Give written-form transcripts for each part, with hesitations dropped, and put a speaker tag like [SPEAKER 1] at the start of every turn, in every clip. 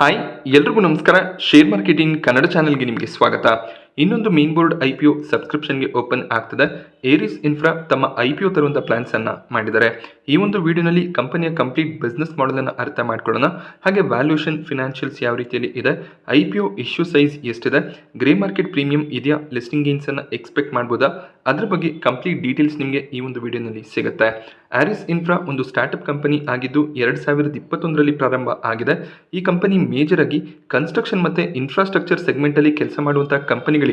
[SPEAKER 1] Hi ಎಲ್ರಿಗೂ ನಮಸ್ಕಾರ. Share marketing Kannada ಚಾನೆಲ್ಗೆ ನಿಮಗೆ ಸ್ವಾಗತ. ಇನ್ನೊಂದು ಮೇನ್ ಬೋರ್ಡ್ IPO ಸಬ್ಸ್ಕ್ರಿಪ್ಷನ್ಗೆ ಓಪನ್ ಆಗ್ತದೆ. ಏರಿಸ್ ಇನ್ಫ್ರಾ ತಮ್ಮ IPO ತರುವಂಥ ಪ್ಲಾನ್ಸ್ ಅನ್ನ ಮಾಡಿದ್ದಾರೆ. ಈ ಒಂದು ವಿಡಿಯೋನಲ್ಲಿ ಕಂಪನಿಯ ಕಂಪ್ಲೀಟ್ ಬಿಸ್ನೆಸ್ ಮಾಡೆಲ್ ಅನ್ನು ಅರ್ಥ ಮಾಡ್ಕೊಳ್ಳೋಣ. ಹಾಗೆ ವ್ಯಾಲ್ಯೂಷನ್, ಫಿನಾನ್ಷಿಯಲ್ಸ್ ಯಾವ ರೀತಿಯಲ್ಲಿ ಇದೆ, IPO ಇಶ್ಯೂ ಸೈಜ್ ಎಷ್ಟಿದೆ, ಗ್ರೇ ಮಾರ್ಕೆಟ್ ಪ್ರೀಮಿಯಂ ಇದೆಯಾ, ಲಿಸ್ಟಿಂಗ್ ಗೇನ್ಸ್ ಅನ್ನು ಎಕ್ಸ್ಪೆಕ್ಟ್ ಮಾಡ್ಬೋದಾ, ಅದ್ರ ಬಗ್ಗೆ ಕಂಪ್ಲೀಟ್ ಡೀಟೇಲ್ಸ್ ನಿಮಗೆ ಈ ಒಂದು ವಿಡಿಯೋನಲ್ಲಿ ಸಿಗುತ್ತೆ. ಆರಿಸ್ ಇನ್ಫ್ರಾ ಒಂದು ಸ್ಟಾರ್ಟ್ಅಪ್ ಕಂಪನಿ ಆಗಿದ್ದು 2021ರಲ್ಲಿ ಪ್ರಾರಂಭ ಆಗಿದೆ. ಈ ಕಂಪನಿ ಮೇಜರ್ ಆಗಿ ಕನ್ಸ್ಟ್ರಕ್ಷನ್ ಮತ್ತೆ ಇನ್ಫ್ರಾಸ್ಟ್ರಕ್ಚರ್ ಸೆಗ್ಮೆಂಟ್ ಅಲ್ಲಿ ಕೆಲಸ ಮಾಡುವಂತಹ ಕಂಪನಿಗಳಿಗೆ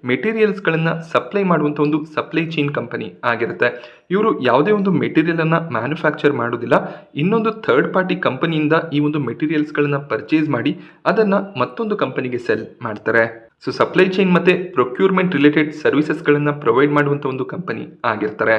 [SPEAKER 1] ಮೆಟೀರಿಯಲ್ಸ್ ಗಳನ್ನ ಸಪ್ಲೈ ಮಾಡುವಂತ ಒಂದು ಸಪ್ಲೈ ಚೈನ್ ಕಂಪನಿ ಆಗಿರುತ್ತೆ. ಇವರು ಯಾವುದೇ ಒಂದು ಮೆಟೀರಿಯಲ್ ಅನ್ನ ಮ್ಯಾನುಫ್ಯಾಕ್ಚರ್ ಮಾಡೋದಿಲ್ಲ, ಇನ್ನೊಂದು ಥರ್ಡ್ ಪಾರ್ಟಿ ಕಂಪನಿಯಿಂದ ಈ ಒಂದು ಮೆಟೀರಿಯಲ್ಸ್ ಗಳನ್ನ ಪರ್ಚೇಸ್ ಮಾಡಿ ಅದನ್ನ ಮತ್ತೊಂದು ಕಂಪನಿಗೆ ಸೆಲ್ ಮಾಡ್ತಾರೆ. ಸೊ ಸಪ್ಲೈ ಚೈನ್ ಮತ್ತೆ ಪ್ರೊಕ್ಯೂರ್ಮೆಂಟ್ ರಿಲೇಟೆಡ್ ಸರ್ವಿಸಸ್ ಗಳನ್ನ ಪ್ರೊವೈಡ್ ಮಾಡುವಂತ ಒಂದು ಕಂಪನಿ ಆಗಿರ್ತಾರೆ.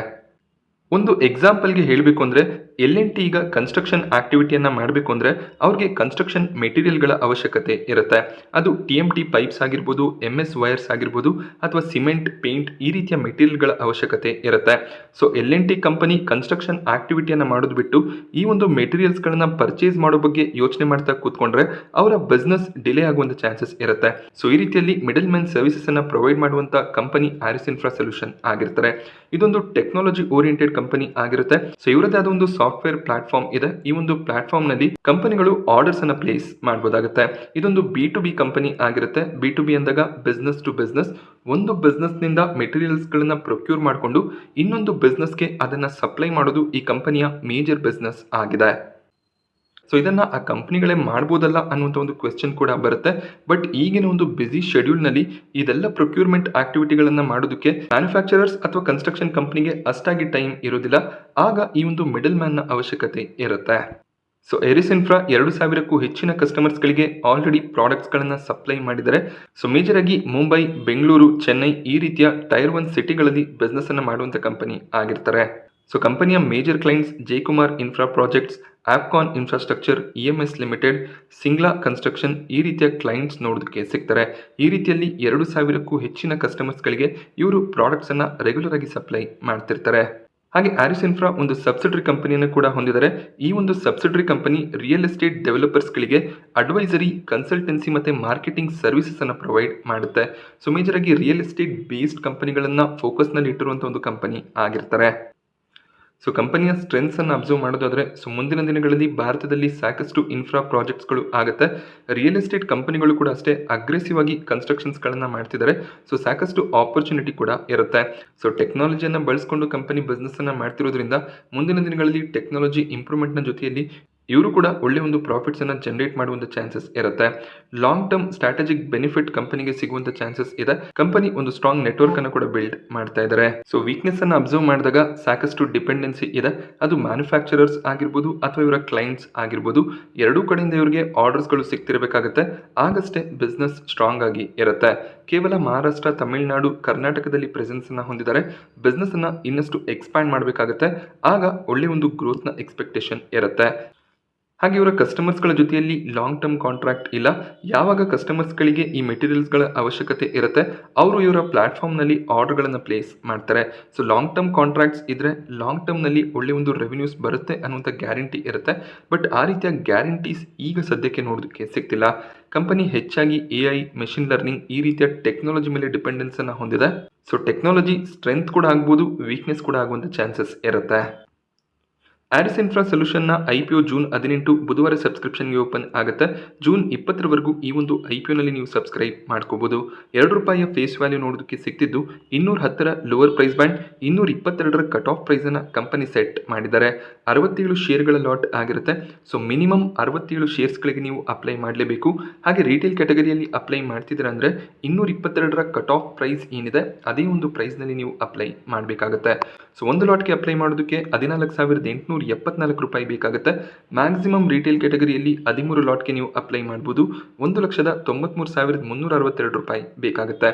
[SPEAKER 1] ಒಂದು ಎಕ್ಸಾಂಪಲ್ಗೆ ಹೇಳಬೇಕು ಅಂದರೆ L&T ಈಗ ಕನ್ಸ್ಟ್ರಕ್ಷನ್ ಆಕ್ಟಿವಿಟಿಯನ್ನು ಮಾಡಬೇಕು ಅಂದರೆ ಅವ್ರಿಗೆ ಕನ್ಸ್ಟ್ರಕ್ಷನ್ ಮೆಟೀರಿಯಲ್ಗಳ ಅವಶ್ಯಕತೆ ಇರುತ್ತೆ. ಅದು TMT ಪೈಪ್ಸ್ ಆಗಿರ್ಬೋದು, MS ವೈರ್ಸ್ ಆಗಿರ್ಬೋದು, ಅಥವಾ ಸಿಮೆಂಟ್, ಪೇಂಟ್ ಈ ರೀತಿಯ ಮೆಟೀರಿಯಲ್ಗಳ ಅವಶ್ಯಕತೆ ಇರುತ್ತೆ. ಸೊ L&T ಕಂಪನಿ ಕನ್ಸ್ಟ್ರಕ್ಷನ್ ಆಕ್ಟಿವಿಟಿಯನ್ನು ಮಾಡೋದು ಬಿಟ್ಟು ಈ ಒಂದು ಮೆಟೀರಿಯಲ್ಸ್ಗಳನ್ನ ಪರ್ಚೇಸ್ ಮಾಡೋ ಬಗ್ಗೆ ಯೋಚನೆ ಮಾಡ್ತಾ ಕೂತ್ಕೊಂಡ್ರೆ ಅವರ ಬಿಸ್ನೆಸ್ ಡಿಲೇ ಆಗುವಂಥ ಚಾನ್ಸಸ್ ಇರುತ್ತೆ. ಸೊ ಈ ರೀತಿಯಲ್ಲಿ ಮಿಡಲ್ ಮ್ಯಾನ್ ಸರ್ವಿಸಸ್ ಅನ್ನು ಪ್ರೊವೈಡ್ ಮಾಡುವಂಥ ಕಂಪನಿ ಆರಿಸ್ ಇನ್ಫ್ರಾ ಸೊಲ್ಯೂಷನ್ ಆಗಿರ್ತಾರೆ. ಇದೊಂದು ಟೆಕ್ನಾಲಜಿ ಓರಿಯೆಂಟೆಡ್ ಕಂಪನಿ ಆಗಿರುತ್ತೆ. ಸೊ ಇವರದೇ ಆದ ಒಂದು ಸಾಫ್ಟ್ವೇರ್ ಪ್ಲಾಟ್ಫಾರ್ಮ್ ಇದೆ. ಈ ಒಂದು ಪ್ಲಾಟ್ಫಾರ್ಮ್ ನಲ್ಲಿ ಕಂಪನಿಗಳು ಆರ್ಡರ್ಸ್ ಅನ್ನ ಪ್ಲೇಸ್ ಮಾಡಬಹುದಾಗುತ್ತೆ. ಇದೊಂದು B2B ಕಂಪನಿ ಆಗಿರುತ್ತೆ. B2B ಅಂದಾಗ ಬಿಸ್ನೆಸ್ ಟು ಬಿಸ್ನೆಸ್. ಒಂದು ಬಿಸ್ನೆಸ್ ನಿಂದ ಮೆಟೀರಿಯಲ್ಸ್ ಗಳನ್ನ ಪ್ರೊಕ್ಯೂರ್ ಮಾಡಿಕೊಂಡು ಇನ್ನೊಂದು ಬಿಸ್ನೆಸ್ಗೆ ಅದನ್ನ ಸಪ್ಲೈ ಮಾಡೋದು ಈ ಕಂಪನಿಯ ಮೇಜರ್ ಬಿಸ್ನೆಸ್ ಆಗಿದೆ. ಸೊ ಇದನ್ನ ಆ ಕಂಪ್ನಿಗಳೇ ಮಾಡ್ಬೋದಲ್ಲ ಅನ್ನುವಂಥ ಒಂದು ಕ್ವೆಶ್ಚನ್ ಕೂಡ ಬರುತ್ತೆ. ಬಟ್ ಈಗಿನ ಒಂದು ಬಿಸಿ ಶೆಡ್ಯೂಲ್ನಲ್ಲಿ ಇದೆಲ್ಲ ಪ್ರೊಕ್ಯೂರ್ಮೆಂಟ್ ಆಕ್ಟಿವಿಟಿಗಳನ್ನು ಮಾಡೋದಕ್ಕೆ ಮ್ಯಾನುಫ್ಯಾಕ್ಚರರ್ಸ್ ಅಥವಾ ಕನ್ಸ್ಟ್ರಕ್ಷನ್ ಕಂಪ್ನಿಗೆ ಅಷ್ಟಾಗಿ ಟೈಮ್ ಇರೋದಿಲ್ಲ. ಆಗ ಈ ಒಂದು ಮಿಡಲ್ ಮ್ಯಾನ್ನ ಅವಶ್ಯಕತೆ ಇರುತ್ತೆ. ಸೊ ಏರಿಸ್ ಇನ್ಫ್ರಾ 2000ಕ್ಕೂ ಹೆಚ್ಚಿನ ಕಸ್ಟಮರ್ಸ್ಗಳಿಗೆ ಆಲ್ರೆಡಿ ಪ್ರಾಡಕ್ಟ್ಸ್ಗಳನ್ನು ಸಪ್ಲೈ ಮಾಡಿದ್ದಾರೆ. ಸೊ ಮೇಜರ್ ಆಗಿ ಮುಂಬೈ, ಬೆಂಗಳೂರು, ಚೆನ್ನೈ ಈ ರೀತಿಯ ಟೈರ್ 1 ಸಿಟಿಗಳಲ್ಲಿ ಬಿಸ್ನೆಸ್ ಅನ್ನು ಮಾಡುವಂಥ ಕಂಪನಿ ಆಗಿರ್ತಾರೆ. ಸೊ ಕಂಪನಿಯ major clients Jayakumar infra projects, Apcon infrastructure, EMS limited, Singla construction ಈ ರೀತಿಯ ಕ್ಲೈಂಟ್ಸ್ ನೋಡೋದಕ್ಕೆ ಸಿಗ್ತಾರೆ. ಈ ರೀತಿಯಲ್ಲಿ 2000ಕ್ಕೂ ಹೆಚ್ಚಿನ ಕಸ್ಟಮರ್ಸ್ಗಳಿಗೆ ಇವರು ಪ್ರಾಡಕ್ಟ್ಸನ್ನು ರೆಗ್ಯುಲರ್ ಆಗಿ ಸಪ್ಲೈ ಮಾಡ್ತಿರ್ತಾರೆ. ಹಾಗೆ ಆರಿಸ್ ಇನ್ಫ್ರಾ ಒಂದು ಸಬ್ಸಿಡರಿ ಕಂಪನಿಯನ್ನು ಕೂಡ ಹೊಂದಿದ್ದಾರೆ. ಈ ಒಂದು ಸಬ್ಸಿಡರಿ ಕಂಪನಿ ರಿಯಲ್ ಎಸ್ಟೇಟ್ ಡೆವಲಪರ್ಸ್ಗಳಿಗೆ ಅಡ್ವೈಸರಿ, ಕನ್ಸಲ್ಟೆನ್ಸಿ ಮತ್ತು ಮಾರ್ಕೆಟಿಂಗ್ ಸರ್ವಿಸಸ್ ಅನ್ನು ಪ್ರೊವೈಡ್ ಮಾಡುತ್ತೆ. ಸೊ ಮೇಜರ್ ಆಗಿ ರಿಯಲ್ ಎಸ್ಟೇಟ್ ಬೇಸ್ಡ್ ಕಂಪನಿಗಳನ್ನು ಫೋಕಸ್ನಲ್ಲಿ ಇಟ್ಟಿರುವಂಥ ಒಂದು ಕಂಪನಿ ಆಗಿರ್ತಾರೆ. ಸೊ ಕಂಪನಿಯ ಸ್ಟ್ರೆಂತ್ಸ್ ಅನ್ನು ಅಬ್ಸರ್ವ್ ಮಾಡೋದಾದ್ರೆ, ಸೊ ಮುಂದಿನ ದಿನಗಳಲ್ಲಿ ಭಾರತದಲ್ಲಿ ಸಾಕಷ್ಟು ಇನ್ಫ್ರಾ ಪ್ರಾಜೆಕ್ಟ್ಸ್ಗಳು ಆಗುತ್ತೆ. ರಿಯಲ್ ಎಸ್ಟೇಟ್ ಕಂಪನಿಗಳು ಕೂಡ ಅಷ್ಟೇ ಅಗ್ರೆಸಿವ್ ಆಗಿ ಕನ್ಸ್ಟ್ರಕ್ಷನ್ಸ್ಗಳನ್ನು ಮಾಡ್ತಿದ್ದಾರೆ. ಸೊ ಸಾಕಷ್ಟು ಆಪರ್ಚುನಿಟಿ ಕೂಡ ಇರುತ್ತೆ. ಸೊ ಟೆಕ್ನಾಲಜಿಯನ್ನು ಬಳಸ್ಕೊಂಡು ಕಂಪನಿ ಬಿಸ್ನೆಸ್ ಅನ್ನು ಮಾಡ್ತಿರೋದ್ರಿಂದ ಮುಂದಿನ ದಿನಗಳಲ್ಲಿ ಟೆಕ್ನಾಲಜಿ ಇಂಪ್ರೂವ್ಮೆಂಟ್ನ ಜೊತೆಯಲ್ಲಿ ಇವರು ಕೂಡ ಒಳ್ಳೆ ಒಂದು ಪ್ರಾಫಿಟ್ಸ್ ಅನ್ನು ಜನರೇಟ್ ಮಾಡುವಂಥ ಚಾನ್ಸಸ್ ಇರುತ್ತೆ. ಲಾಂಗ್ ಟರ್ಮ್ ಸ್ಟ್ರಾಟಜಿಕ್ ಬೆನಿಫಿಟ್ ಕಂಪನಿಗೆ ಸಿಗುವಂಥ ಚಾನ್ಸಸ್ ಇದೆ. ಕಂಪನಿ ಒಂದು ಸ್ಟ್ರಾಂಗ್ ನೆಟ್ವರ್ಕ್ ಅನ್ನು ಕೂಡ ಬಿಲ್ಡ್ ಮಾಡ್ತಾ ಇದ್ದಾರೆ. ಸೊ ವೀಕ್ನೆಸ್ ಅನ್ನು ಅಬ್ಸರ್ವ್ ಮಾಡಿದಾಗ ಸಾಕಷ್ಟು ಡಿಪೆಂಡೆನ್ಸಿ ಇದೆ. ಅದು ಮ್ಯಾನುಫ್ಯಾಕ್ಚರರ್ಸ್ ಆಗಿರ್ಬೋದು ಅಥವಾ ಇವರ ಕ್ಲೈಂಟ್ಸ್ ಆಗಿರ್ಬೋದು, ಎರಡೂ ಕಡೆಯಿಂದ ಇವರಿಗೆ ಆರ್ಡರ್ಸ್ಗಳು ಸಿಗ್ತಿರಬೇಕಾಗುತ್ತೆ. ಆಗಷ್ಟೇ ಬಿಸ್ನೆಸ್ ಸ್ಟ್ರಾಂಗ್ ಆಗಿ ಇರುತ್ತೆ. ಕೇವಲ ಮಹಾರಾಷ್ಟ್ರ, ತಮಿಳುನಾಡು, ಕರ್ನಾಟಕದಲ್ಲಿ ಪ್ರೆಸೆನ್ಸ್ ಅನ್ನ ಹೊಂದಿದ್ದಾರೆ. ಬಿಸ್ನೆಸ್ ಅನ್ನ ಇನ್ನಷ್ಟು ಎಕ್ಸ್ಪ್ಯಾಂಡ್ ಮಾಡಬೇಕಾಗುತ್ತೆ. ಆಗ ಒಳ್ಳೆ ಒಂದು ಗ್ರೋತ್ನ ಎಕ್ಸ್ಪೆಕ್ಟೇಷನ್ ಇರುತ್ತೆ. ಹಾಗೆ ಇವರ ಕಸ್ಟಮರ್ಸ್ಗಳ ಜೊತೆಯಲ್ಲಿ ಲಾಂಗ್ ಟರ್ಮ್ ಕಾಂಟ್ರಾಕ್ಟ್ ಇಲ್ಲ. ಯಾವಾಗ ಕಸ್ಟಮರ್ಸ್ಗಳಿಗೆ ಈ ಮೆಟೀರಿಯಲ್ಸ್ಗಳ ಅವಶ್ಯಕತೆ ಇರುತ್ತೆ ಅವರು ಇವರ ಪ್ಲಾಟ್ಫಾರ್ಮ್ನಲ್ಲಿ ಆರ್ಡರ್ಗಳನ್ನು ಪ್ಲೇಸ್ ಮಾಡ್ತಾರೆ. ಸೊ ಲಾಂಗ್ ಟರ್ಮ್ ಕಾಂಟ್ರಾಕ್ಟ್ಸ್ ಇದ್ದರೆ ಲಾಂಗ್ ಟರ್ಮ್ನಲ್ಲಿ ಒಳ್ಳೆ ಒಂದು ರೆವಿನ್ಯೂಸ್ ಬರುತ್ತೆ ಅನ್ನುವಂಥ ಗ್ಯಾರಂಟಿ ಇರುತ್ತೆ. ಬಟ್ ಆ ರೀತಿಯ ಗ್ಯಾರಂಟೀಸ್ ಈಗ ಸದ್ಯಕ್ಕೆ ನೋಡೋದಕ್ಕೆ ಸಿಗ್ತಿಲ್ಲ. ಕಂಪನಿ ಹೆಚ್ಚಾಗಿ AI, ಮೆಷಿನ್ ಲರ್ನಿಂಗ್ ಈ ರೀತಿಯ ಟೆಕ್ನಾಲಜಿ ಮೇಲೆ ಡಿಪೆಂಡೆನ್ಸ್ ಅನ್ನು ಹೊಂದಿದೆ. ಸೊ ಟೆಕ್ನಾಲಜಿ ಸ್ಟ್ರೆಂತ್ ಕೂಡ ಆಗ್ಬೋದು, ವೀಕ್ನೆಸ್ ಕೂಡ ಆಗುವಂಥ ಚಾನ್ಸಸ್ ಇರುತ್ತೆ. ಆರಿಸ್ ಇನ್ಫ್ರಾ ಸೊಲ್ಯೂಷನ್ನ IPO ಜೂನ್ 18 ಬುಧವಾರ ಸಬ್ಸ್ಕ್ರಿಪ್ಷನ್ಗೆ ಓಪನ್ ಆಗುತ್ತೆ. ಜೂನ್ 20ರವರೆಗೂ ಈ ಒಂದು IPOನಲ್ಲಿ ನೀವು ಸಬ್ಸ್ಕ್ರೈಬ್ ಮಾಡ್ಕೋಬಹುದು. ₹2 ಫೇಸ್ ವ್ಯಾಲ್ಯೂ ನೋಡೋದಕ್ಕೆ ಸಿಗ್ತಿದ್ದು 210ರ ಲೋವರ್ ಪ್ರೈಸ್ ಬ್ಯಾಂಡ್, 222ರ ಕಟ್ ಆಫ್ ಪ್ರೈಸನ್ನು ಕಂಪನಿ ಸೆಟ್ ಮಾಡಿದ್ದಾರೆ. 67 ಶೇರ್ಗಳ ಲಾಟ್ ಆಗಿರುತ್ತೆ. ಸೊ ಮಿನಿಮಮ್ 67 ಶೇರ್ಸ್ಗಳಿಗೆ ನೀವು ಅಪ್ಲೈ ಮಾಡಲೇಬೇಕು. ಹಾಗೆ ರೀಟೇಲ್ ಕ್ಯಾಟಗರಿಯಲ್ಲಿ ಅಪ್ಲೈ ಮಾಡ್ತಿದ್ದೀರಾ ಅಂದರೆ 222ರ ಕಟ್ ಆಫ್ ಪ್ರೈಸ್ ಏನಿದೆ ಅದೇ ಒಂದು ಪ್ರೈಸ್ನಲ್ಲಿ ನೀವು ಅಪ್ಲೈ ಮಾಡಬೇಕಾಗುತ್ತೆ. ಸೊ ಒಂದು ಲಾಟ್ಗೆ ಅಪ್ಲೈ ಮಾಡೋದಕ್ಕೆ ₹14,874 ಬೇಕಾಗುತ್ತೆ. ಮ್ಯಾಕ್ಸಿಮಮ್ ರಿಟೇಲ್ ಕ್ಯಾಟಗರಿಯಲ್ಲಿ 13 ಲಾಟ್ಗೆ ನೀವು ಅಪ್ಲೈ ಮಾಡ್ಬೋದು. ₹1,93,362 ಬೇಕಾಗುತ್ತೆ.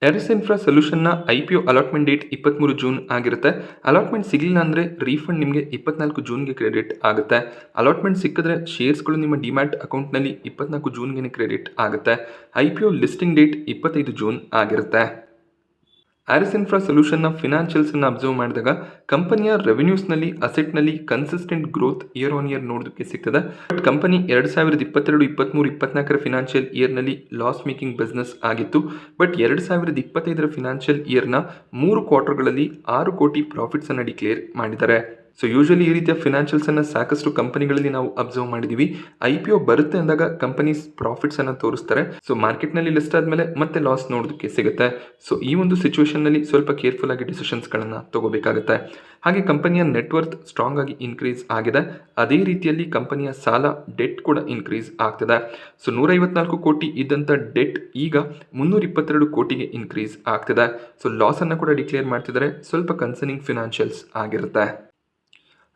[SPEAKER 1] ಆರಿಸ್ ಇನ್ಫ್ರಾ ಸೊಲ್ಯೂಷನ್ನ IPO ಅಲಾಟ್ಮೆಂಟ್ ಡೇಟ್ 23 ಜೂನ್ ಆಗಿರುತ್ತೆ. ಅಲಾಟ್ಮೆಂಟ್ ಸಿಗಲಿಲ್ಲ ಅಂದರೆ ರೀಫಂಡ್ ನಿಮಗೆ 24 ಜೂನ್ಗೆ ಕ್ರೆಡಿಟ್ ಆಗುತ್ತೆ. ಅಲಾಟ್ಮೆಂಟ್ ಸಿಕ್ಕಿದ್ರೆ ಶೇರ್ಸ್ಗಳು ನಿಮ್ಮ ಡಿಮ್ಯಾಟ್ ಅಕೌಂಟ್ನಲ್ಲಿ 24 ಜೂನ್ಗೆ ಕ್ರೆಡಿಟ್ ಆಗುತ್ತೆ. IPO ಲಿಸ್ಟಿಂಗ್ ಡೇಟ್ 25 ಜೂನ್ ಆಗಿರುತ್ತೆ. ಆರಿಸ್ ಇನ್ಫ್ರಾ ಸೊಲ್ಯೂಷನ್ನ ಫಿನಾನ್ಷಿಯಲ್ಸನ್ನು ಅಬ್ಸರ್ವ್ ಮಾಡಿದಾಗ ಕಂಪನಿಯ ರೆವೆನ್ಯೂಸ್ನಲ್ಲಿ ಅಸೆಟ್ನಲ್ಲಿ consistent growth year on year ನೋಡೋದಕ್ಕೆ ಸಿಗ್ತದೆ. ಬಟ್ ಕಂಪನಿ 2022-23-24 ಫಿನಾನ್ಷಿಯಲ್ ಇಯರ್ನಲ್ಲಿ ಲಾಸ್ ಮೇಕಿಂಗ್ ಬಿಸ್ನೆಸ್ ಆಗಿತ್ತು. ಬಟ್ 2025 ಫಿನಾನ್ಷಿಯಲ್ ಇಯರ್ನ 3 ಕ್ವಾರ್ಟರ್ಗಳಲ್ಲಿ 6 ಕೋಟಿ ಪ್ರಾಫಿಟ್ಸನ್ನು ಡಿಕ್ಲೇರ್ ಮಾಡಿದ್ದಾರೆ. ಸೊ ಯೂಶಲಿ ಈ ರೀತಿಯ ಫಿನಾನ್ಷಿಯಲ್ಸನ್ನು ಸಾಕಷ್ಟು ಕಂಪನಿಗಳಲ್ಲಿ ನಾವು ಅಬ್ಸರ್ವ್ ಮಾಡಿದ್ದೀವಿ. IPO ಬರುತ್ತೆ ಅಂದಾಗ ಕಂಪನೀಸ್ ಪ್ರಾಫಿಟ್ಸನ್ನು ತೋರಿಸ್ತಾರೆ. ಸೊ ಮಾರ್ಕೆಟ್ನಲ್ಲಿ ಲಿಸ್ಟ್ ಆದಮೇಲೆ ಮತ್ತೆ ಲಾಸ್ ನೋಡೋದಕ್ಕೆ ಸಿಗುತ್ತೆ. ಸೊ ಈ ಒಂದು ಸಿಚುವೇಷನ್ನಲ್ಲಿ ಸ್ವಲ್ಪ ಕೇರ್ಫುಲ್ ಆಗಿ ಡಿಸಿಷನ್ಸ್ಗಳನ್ನು ತಗೋಬೇಕಾಗುತ್ತೆ. ಹಾಗೆ ಕಂಪನಿಯ ನೆಟ್ವರ್ತ್ ಸ್ಟ್ರಾಂಗ್ ಆಗಿ ಇನ್ಕ್ರೀಸ್ ಆಗಿದೆ. ಅದೇ ರೀತಿಯಲ್ಲಿ ಕಂಪನಿಯ ಸಾಲ ಡೆಟ್ ಕೂಡ ಇನ್ಕ್ರೀಸ್ ಆಗ್ತದೆ. ಸೊ 154 ಕೋಟಿ ಇದ್ದಂಥ ಡೆಟ್ ಈಗ 322 ಕೋಟಿಗೆ ಇನ್ಕ್ರೀಸ್ ಆಗ್ತದೆ. ಸೊ ಲಾಸನ್ನು ಕೂಡ ಡಿಕ್ಲೇರ್ ಮಾಡ್ತಿದ್ದಾರೆ. ಸ್ವಲ್ಪ ಕನ್ಸರ್ನಿಂಗ್ ಫಿನಾನ್ಷಿಯಲ್ಸ್ ಆಗಿರುತ್ತೆ.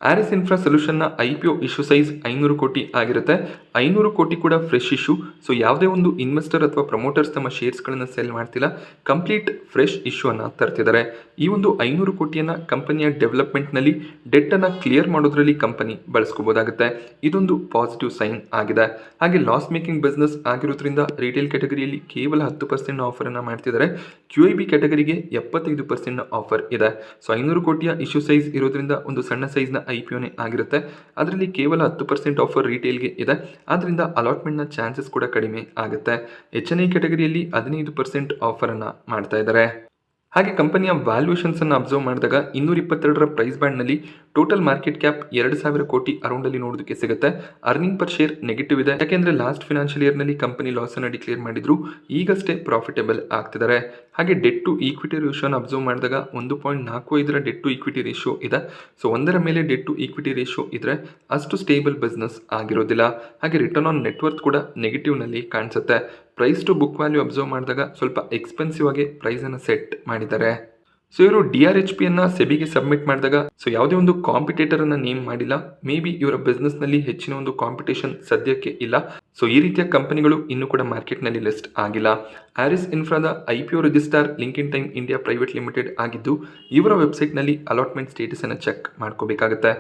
[SPEAKER 1] ಆರಿಸ್ ಇನ್ಫ್ರಾ ಸೊಲ್ಯೂಷನ್ನ IPO ಇಶ್ಯೂ ಸೈಜ್ 500 ಕೋಟಿ ಆಗಿರುತ್ತೆ. 500 ಕೋಟಿ ಕೂಡ ಫ್ರೆಶ್ ಇಶ್ಯೂ. ಸೊ ಯಾವುದೇ ಒಂದು ಇನ್ವೆಸ್ಟರ್ ಅಥವಾ ಪ್ರಮೋಟರ್ಸ್ ತಮ್ಮ ಶೇರ್ಸ್ಗಳನ್ನು ಸೆಲ್ ಮಾಡ್ತಿಲ್ಲ, ಕಂಪ್ಲೀಟ್ ಫ್ರೆಶ್ ಇಶ್ಯೂ ಅನ್ನು ತರ್ತಿದ್ದಾರೆ. ಈ ಒಂದು 500 ಕೋಟಿಯನ್ನು ಕಂಪನಿಯ ಡೆವಲಪ್ಮೆಂಟ್ನಲ್ಲಿ ಡೆಟ್ಟನ್ನು ಕ್ಲಿಯರ್ ಮಾಡೋದ್ರಲ್ಲಿ ಕಂಪನಿ ಬಳಸ್ಕೋಬೋದಾಗುತ್ತೆ. ಇದೊಂದು ಪಾಸಿಟಿವ್ ಸೈನ್ ಆಗಿದೆ. ಹಾಗೆ ಲಾಸ್ ಮೇಕಿಂಗ್ ಬಿಸ್ನೆಸ್ ಆಗಿರೋದ್ರಿಂದ ರಿಟೇಲ್ ಕ್ಯಾಟಗರಿಯಲ್ಲಿ ಕೇವಲ 10% ಆಫರನ್ನು ಮಾಡ್ತಿದ್ದಾರೆ. QIB ಕ್ಯಾಟಗರಿಗೆ 75% ಆಫರ್ ಇದೆ. ಸೊ 500 ಕೋಟಿಯ ಇಶ್ಯೂ ಸೈಜ್ ಇರೋದ್ರಿಂದ ಒಂದು ಸಣ್ಣ ಸೈಜ್ನ IPOನೇ ಆಗಿರುತ್ತೆ. ಅದರಲ್ಲಿ ಕೇವಲ 10% ಆಫರ್ ರಿಟೇಲ್ಗೆ ಇದೆ. ಆದ್ದರಿಂದ ಅಲಾಟ್ಮೆಂಟ್ನ ಚಾನ್ಸಸ್ ಕೂಡ ಕಡಿಮೆ ಆಗುತ್ತೆ. HNI ಕ್ಯಾಟಗರಿಯಲ್ಲಿ 15% ಆಫರನ್ನು ಮಾಡ್ತಾ ಇದ್ದಾರೆ. ಹಾಗೆ ಕಂಪನಿಯ ವ್ಯಾಲ್ಯೂಯೇಷನ್ಸನ್ನು ಅಬ್ಸರ್ವ್ ಮಾಡಿದಾಗ 222 ಪ್ರೈಸ್ ಬ್ಯಾಂಡ್ನಲ್ಲಿ ಟೋಟಲ್ ಮಾರ್ಕೆಟ್ ಕ್ಯಾಪ್ 2000 ಕೋಟಿ ಅರೌಂಡಲ್ಲಿ ನೋಡೋದಕ್ಕೆ ಸಿಗುತ್ತೆ. ಅರ್ನಿಂಗ್ ಪರ್ ಶೇರ್ ನೆಗೆಟಿವ್ ಇದೆ. ಯಾಕೆಂದರೆ ಲಾಸ್ಟ್ ಫಿನಾನ್ಷಿಯಲ್ ಇಯರ್ನಲ್ಲಿ ಕಂಪನಿ ಲಾಸನ್ನು ಡಿಕ್ಲೇರ್ ಮಾಡಿದ್ರು, ಈಗಷ್ಟೇ ಪ್ರಾಫಿಟೇಬಲ್ ಆಗ್ತಿದ್ದಾರೆ. ಹಾಗೆ ಡೆಟ್ ಟು ಈಕ್ವಿಟಿ ರೇಷಿಯೋನ ಅಬ್ಸರ್ವ್ ಮಾಡಿದಾಗ 1.45 ಡೆಟ್ ಟು ಈಕ್ವಿಟಿ ರೇಷಿಯೋ ಇದೆ. ಸೊ 1 ಮೇಲೆ ಡೆಟ್ ಟು ಈಕ್ವಿಟಿ ರೇಷಿಯೋ ಇದ್ರೆ ಅಷ್ಟು ಸ್ಟೇಬಲ್ ಬಿಸ್ನೆಸ್ ಆಗಿರೋದಿಲ್ಲ. ಹಾಗೆ ರಿಟರ್ನ್ ಆನ್ ನೆಟ್ವರ್ತ್ ಕೂಡ ನೆಗೆಟಿವ್ನಲ್ಲಿ ಕಾಣಿಸುತ್ತೆ. Price to book value observe ಮಾಡಿದಾಗ ಸ್ವಲ್ಪ ಎಕ್ಸ್ಪೆನ್ಸಿವ್ ಆಗಿ ಪ್ರೈಸನ್ನು ಸೆಟ್ ಮಾಡಿದ್ದಾರೆ. ಸೊ ಇವರು DRHPಯನ್ನು ಸೆಬಿಗೆ ಸಬ್ಮಿಟ್ ಮಾಡಿದಾಗ ಸೊ ಯಾವುದೇ ಒಂದು ಕಾಂಪಿಟೇಟರನ್ನು ನೇಮ್ ಮಾಡಿಲ್ಲ. ಮೇ ಬಿ ಇವರ ಬಿಸ್ನೆಸ್ನಲ್ಲಿ ಹೆಚ್ಚಿನ ಒಂದು ಕಾಂಪಿಟೇಷನ್ ಸದ್ಯಕ್ಕೆ ಇಲ್ಲ. ಸೊ ಈ ರೀತಿಯ ಕಂಪನಿಗಳು ಇನ್ನೂ ಕೂಡ ಮಾರ್ಕೆಟ್ನಲ್ಲಿ ಲಿಸ್ಟ್ ಆಗಿಲ್ಲ. ಆರಿಸ್ ಇನ್ಫ್ರಾದ IPO registrar link in time India private limited ಆಗಿದ್ದು, ಇವರ ವೆಬ್ಸೈಟ್ನಲ್ಲಿ ಅಲಾಟ್ಮೆಂಟ್ ಸ್ಟೇಟಸನ್ನು ಚೆಕ್ ಮಾಡ್ಕೋಬೇಕಾಗುತ್ತೆ.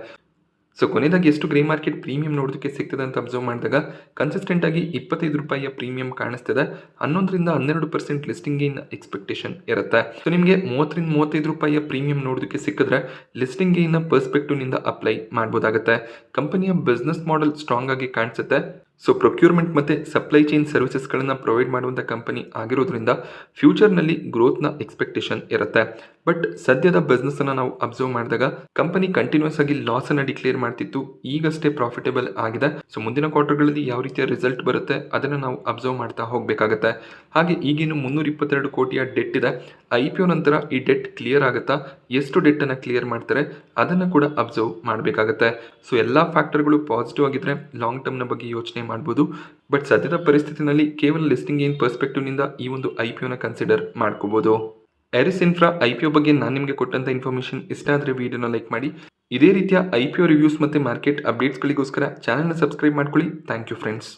[SPEAKER 1] ಸೊ ಕೊನೆಯದಾಗಿ ಎಷ್ಟು ಗ್ರೇ ಮಾರ್ಕೆಟ್ ಪ್ರೀಮಿಯಂ ನೋಡೋದಕ್ಕೆ ಸಿಗ್ತದೆ ಅಂತ ಅಬ್ಸರ್ವ್ ಮಾಡಿದಾಗ ಕನ್ಸಿಸ್ಟೆಂಟ್ ಆಗಿ 25 ರೂಪಾಯಿಯ ಪ್ರೀಮಿಯಂ ಕಾಣಿಸ್ತಿದೆ. 11-12% ಲಿಸ್ಟಿಂಗ್ ಗೇನ್ ಎಕ್ಸ್ಪೆಕ್ಟೇಷನ್ ಇರುತ್ತೆ. ಸೊ ನಿಮಗೆ 30-35 ರೂಪಾಯಿಯ ಪ್ರೀಮಿಯಂ ನೋಡೋದಕ್ಕೆ ಸಿಕ್ಕಿದ್ರೆ ಲಿಸ್ಟಿಂಗ್ ಗೇನ್ನ ಪರ್ಸ್ಪೆಕ್ಟಿವ್ನಿಂದ ಅಪ್ಲೈ ಮಾಡ್ಬೋದಾಗುತ್ತೆ. ಕಂಪನಿಯ ಬಿಸ್ನೆಸ್ ಮಾಡೆಲ್ ಸ್ಟ್ರಾಂಗ್ ಆಗಿ ಕಾಣಿಸುತ್ತೆ. ಸೊ ಪ್ರೊಕ್ಯೂರ್ಮೆಂಟ್ ಮತ್ತು ಸಪ್ಲೈ ಚೈನ್ ಸರ್ವಿಸಸ್ಗಳನ್ನು ಪ್ರೊವೈಡ್ ಮಾಡುವಂಥ ಕಂಪನಿ ಆಗಿರೋದ್ರಿಂದ ಫ್ಯೂಚರ್ನಲ್ಲಿ ಗ್ರೋತ್ನ ಎಕ್ಸ್ಪೆಕ್ಟೇಷನ್ ಇರುತ್ತೆ. ಬಟ್ ಸದ್ಯದ ಬಿಸ್ನೆಸ್ಸನ್ನು ನಾವು ಅಬ್ಸರ್ವ್ ಮಾಡಿದಾಗ ಕಂಪನಿ ಕಂಟಿನ್ಯೂಸ್ ಆಗಿ ಲಾಸನ್ನು ಡಿಕ್ಲೇರ್ ಮಾಡ್ತಿತ್ತು, ಈಗಷ್ಟೇ ಪ್ರಾಫಿಟೇಬಲ್ ಆಗಿದೆ. ಸೊ ಮುಂದಿನ ಕ್ವಾರ್ಟರ್ಗಳಲ್ಲಿ ಯಾವ ರೀತಿಯ ರಿಸಲ್ಟ್ ಬರುತ್ತೆ ಅದನ್ನು ನಾವು ಅಬ್ಸರ್ವ್ ಮಾಡ್ತಾ ಹೋಗಬೇಕಾಗತ್ತೆ. ಹಾಗೆ ಈಗೇನು 322 ಕೋಟಿಯ ಡೆಟ್ ಇದೆ. IPO ನಂತರ ಈ ಡೆಟ್ ಕ್ಲಿಯರ್ ಆಗುತ್ತಾ, ಎಷ್ಟು ಡೆಟ್ಟನ್ನು ಕ್ಲಿಯರ್ ಮಾಡ್ತಾರೆ ಅದನ್ನು ಕೂಡ ಅಬ್ಸರ್ವ್ ಮಾಡಬೇಕಾಗತ್ತೆ. ಸೊ ಎಲ್ಲ ಫ್ಯಾಕ್ಟರ್ಗಳು ಪಾಸಿಟಿವ್ ಆಗಿದ್ರೆ ಲಾಂಗ್ ಟರ್ಮ್ನ ಬಗ್ಗೆ ಯೋಚನೆ ಮಾಡ್ಬೋದು. ಬಟ್ ಸದ್ಯದ ಪರಿಸ್ಥಿತಿನಲ್ಲಿ ಕೇವಲ ಲಿಸ್ಟಿಂಗ್ ಏನ್ ಪರ್ಸ್ಪೆಕ್ಟಿವ್ನಿಂದ ಈ ಒಂದು IPOನ ಕನ್ಸಿಡರ್ ಮಾಡ್ಕೋಬೋದು. ಆರಿಸ್ ಇನ್ಫ್ರಾ IPO ಬಗ್ಗೆ ನಾನು ನಿಮಗೆ ಕೊಟ್ಟಂಥ ಇನ್ಫಾರ್ಮೇಷನ್ ಇಷ್ಟ ಆದರೆ ವಿಡಿಯೋನ ಲೈಕ್ ಮಾಡಿ. ಇದೇ ರೀತಿಯ IPO ರಿವ್ಯೂಸ್ ಮತ್ತು ಮಾರ್ಕೆಟ್ ಅಪ್ಡೇಟ್ಸ್ಗಳಿಗೋಸ್ಕರ ಚಾನಲ್ನ ಸಬ್ಸ್ಕ್ರೈಬ್ ಮಾಡ್ಕೊಳ್ಳಿ. Thank you friends.